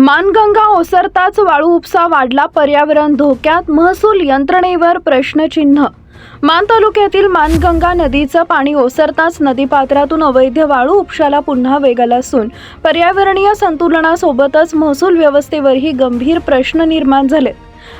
मानगंगा ओसरताच वाळू उपसा वाढला, पर्यावरण धोक्यात, महसूल यंत्रणेवर प्रश्नचिन्ह। मान तालुक्यातील मानगंगा नदीचं पाणी ओसरताच नदीपात्रातून अवैध वाळू उपशाला पुन्हा वेग आला असून पर्यावरणीय संतुलनासोबतच महसूल व्यवस्थेवरही गंभीर प्रश्न निर्माण झाले।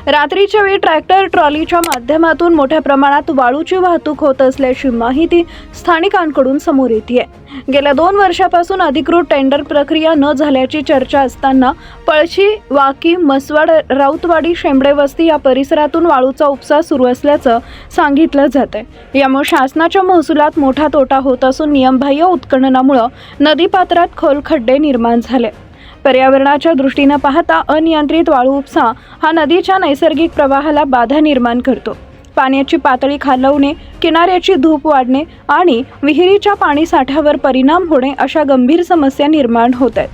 रात्रीच्या वेळी ट्रॅक्टर ट्रॉलीच्या माध्यमातून मोठ्या प्रमाणात वाळूची वाहतूक होत असल्याची माहिती स्थानिकांकडून समोर येते। गेल्या 2 वर्षापासून अधिकृत टेंडर प्रक्रिया न झाल्याची चर्चा असताना पळशी, वाकी, मसवाड, राऊतवाडी, शेंबडेवस्ती या परिसरातून वाळूचा उपसा सुरू असल्याचं सांगितलं जातंय। यामुळे शासनाच्या महसुलात मोठा तोटा होत असून नियमबाह्य उत्खननामुळे नदीपात्रात खोल खड्डे निर्माण झाले। पर्यावरणाच्या दृष्टीने पाहता अनियंत्रित वाळू उपसा हा नदीच्या नैसर्गिक प्रवाहाला बाधा निर्माण करतो। पाण्याची पातळी खालवणे, किनाऱ्याची धूप वाढणे आणि विहिरीच्या पाणीसाठ्यावर परिणाम होणे अशा गंभीर समस्या निर्माण होत आहेत।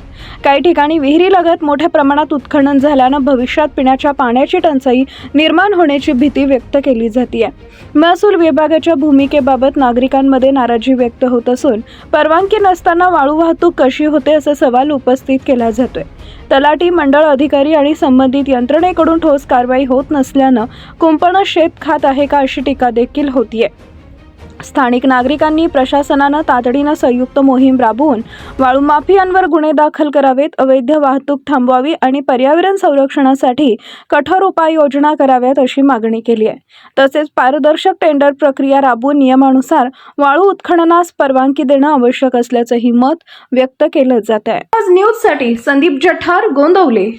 काही ठिकाणी विहिरीलगत मोठ्या प्रमाणात उत्खनन झाल्यानं भविष्यात पिण्याच्या पाण्याची टंचाई निर्माण होण्याची भीती व्यक्त केली जाते। महसूल विभागाच्या भूमिकेबाबत नागरिकांमध्ये नाराजी व्यक्त होत असून परवानगी नसताना वाळू वाहतूक कशी होते असा सवाल उपस्थित केला जातोय। तलाठी, मंडळ अधिकारी आणि संबंधित यंत्रणेकडून ठोस कारवाई होत नसल्यानं कुंपण शेत खात आहे का अशी टीका देखील होतीये। स्थानिक नागरिकांनी प्रशासनानं तातडीनं संयुक्त मोहीम राबवून वाळू माफियांवर गुन्हे दाखल करावेत, अवैध वाहतूक थांबवावी आणि पर्यावरण संरक्षणासाठी कठोर उपाययोजना कराव्यात अशी मागणी केली आहे। तसेच पारदर्शक टेंडर प्रक्रिया राबवून नियमानुसार वाळू उत्खननास परवानगी देणं आवश्यक असल्याचंही मत व्यक्त केलं जात आहे। आज न्यूजसाठी संदीप जठार, गोंदवले।